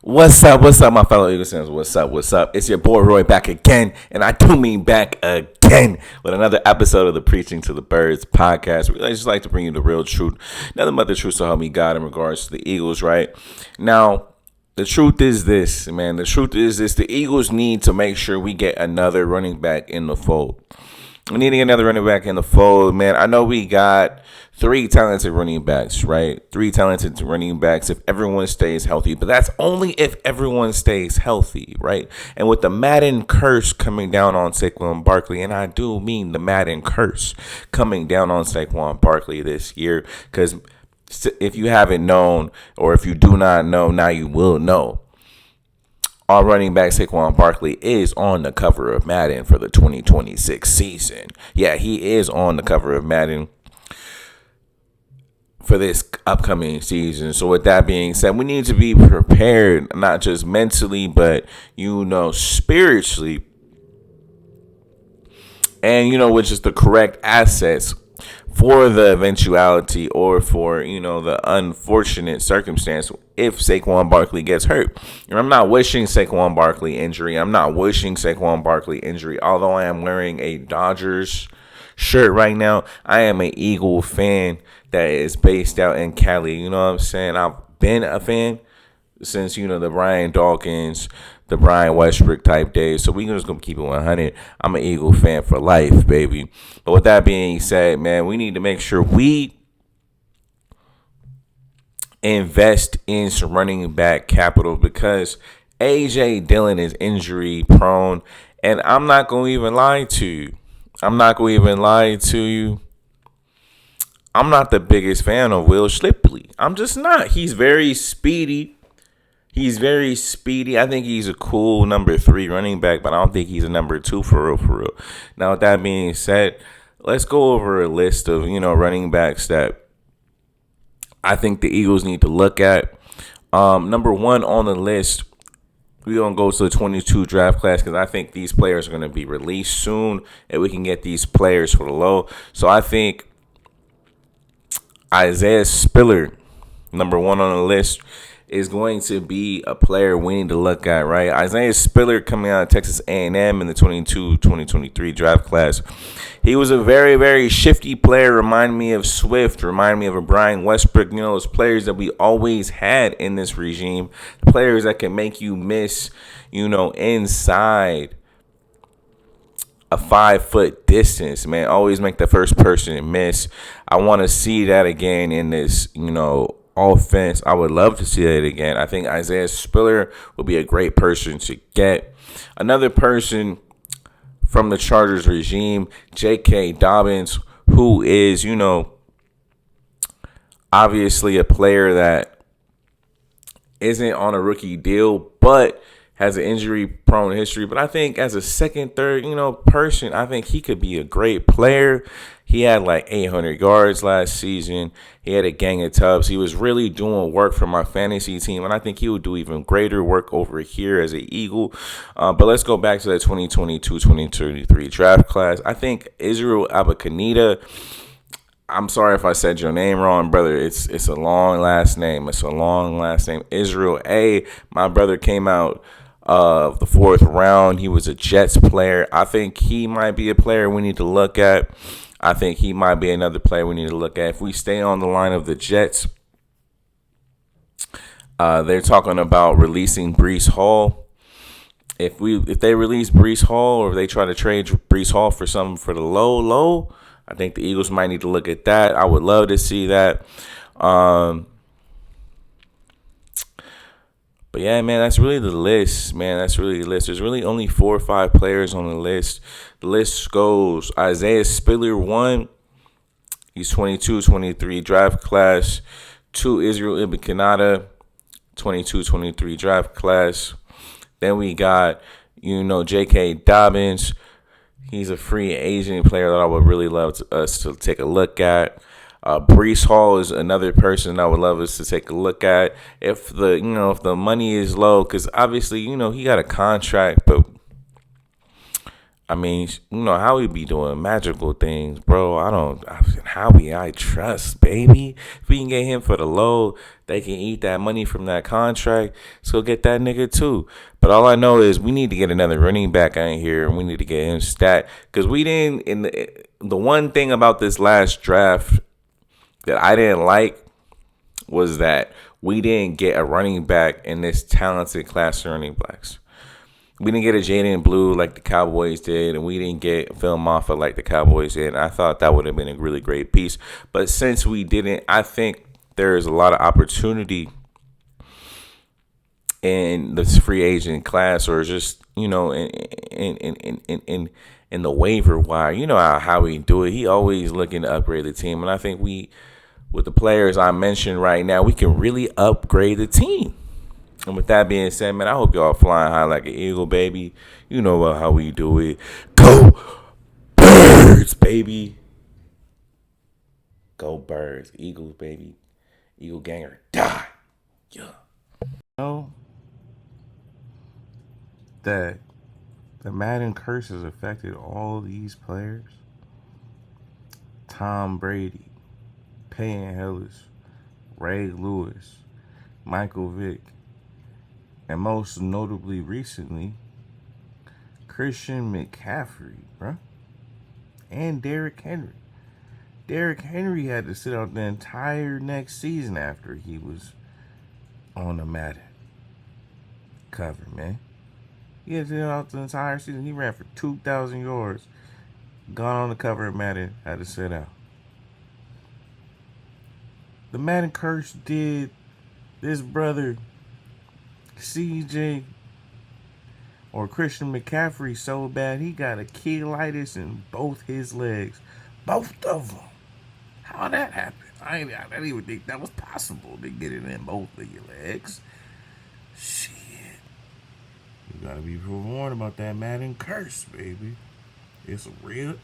What's up, my fellow Eagles fans? What's up? It's your boy Roy back again, and I do mean back again with another episode of the Preaching to the Birds podcast. I just like to bring you the real truth, nothing but the truth, so help me God in regards to the Eagles, right? Now, the truth is this, man. The truth is this: the Eagles need to make sure we get another running back in the fold. We need to get another running back in the fold, man. I know we got three talented running backs, right? Three talented running backs if everyone stays healthy. But that's only if everyone stays healthy, right? And with the Madden curse coming down on Saquon Barkley, and I do mean the Madden curse coming down on Saquon Barkley this year, because if you haven't known, or if you do not know, now you will know. Our running back Saquon Barkley is on the cover of Madden for the 2026 season. Yeah, he is on the cover of Madden for this upcoming season. So with that being said, we need to be prepared, not just mentally, but, spiritually. And, with just the correct assets for the eventuality or for, the unfortunate circumstance if Saquon Barkley gets hurt. And I'm not wishing Saquon Barkley injury. Although I am wearing a Dodgers shirt right now, I am an Eagle fan that is based out in Cali. You know what I'm saying? I've been a fan since, the Brian Dawkins, the Brian Westbrook type days. So we're just going to keep it 100. I'm an Eagle fan for life, baby. But with that being said, man, we need to make sure we invest in some running back capital because A.J. Dillon is injury prone. And I'm not going to even lie to you. I'm not the biggest fan of Will Shipley. I'm just not. He's very speedy. I think he's a cool number 3 running back, but I don't think he's a number 2 for real. Now, with that being said, let's go over a list of, running backs that I think the Eagles need to look at. Number 1 on the list, we're going to go to the 22 draft class because I think these players are going to be released soon and we can get these players for the low. So I think Isaiah Spiller, number 1 on the list, is going to be a player we need to look at, right? Isaiah Spiller coming out of Texas A&M in the 2023 draft class. He was a very, very shifty player. Remind me of Swift. Remind me of a Brian Westbrook. Those players that we always had in this regime. Players that can make you miss, inside a 5-foot distance, man. Always make the first person miss. I want to see that again in this, offense. I would love to see that again. I think Isaiah Spiller will be a great person to get. Another person from the Chargers regime, J.K. Dobbins, who is, obviously a player that isn't on a rookie deal, but has an injury-prone history. But I think as a second, third, person, I think he could be a great player. He had like 800 yards last season. He had a gang of tubs. He was really doing work for my fantasy team, and I think he would do even greater work over here as an Eagle. But let's go back to the 2022-2023 draft class. I think Israel Abakanita, I'm sorry if I said your name wrong, brother. It's a long last name. Israel A. My brother came out of the 4th round. He was a Jets player. I think he might be a player we need to look at. I think he might be another player we need to look at. If we stay on the line of the Jets, they're talking about releasing Breece Hall. If they release Breece Hall or if they try to trade Breece Hall for something for the low, I think the Eagles might need to look at that. I would love to see that. But yeah, man, that's really the list, There's really only 4 or 5 players on the list. The list goes Isaiah Spiller, 1. He's 22-23 draft class. 2, Israel Ibn 22-23 draft class. Then we got, J.K. Dobbins. He's a free agent player that I would really love us to take a look at. Breece Hall is another person I would love us to take a look at. If the money is low, because obviously, he got a contract, but I mean, Howie be doing magical things, bro. Howie, I trust, baby. If we can get him for the low, they can eat that money from that contract. So get that nigga too. But all I know is we need to get another running back out here, and we need to get him stat because we didn't. In the one thing about this last draft that I didn't like was that we didn't get a running back in this talented class of running backs. We didn't get a Jaden Blue like the Cowboys did, and we didn't get Phil Moffitt like the Cowboys did. And I thought that would have been a really great piece. But since we didn't, I think there is a lot of opportunity in this free agent class, or just in the waiver wire. You know how we do it. He always looking to upgrade the team, and I think with the players I mentioned right now, we can really upgrade the team. And with that being said, man, I hope y'all flying high like an eagle, baby. You know how we do it. Go Birds, baby. Go Birds. Eagles, baby. Eagle ganger. Die. Yeah. Know that the Madden curse has affected all these players. Tom Brady, Peyton Hillis, Ray Lewis, Michael Vick, and most notably recently, Christian McCaffrey, bro, and Derrick Henry. Derrick Henry had to sit out the entire next season after he was on the Madden cover, man. He had to sit out the entire season. He ran for 2,000 yards. Gone on the cover of Madden, had to sit out. The Madden curse did this brother CJ or Christian McCaffrey so bad he got Achillitis in both his legs. Both of them. How that happened? I didn't even think that was possible to get it in both of your legs. Shit. You gotta be forewarned about that Madden curse, baby. It's real.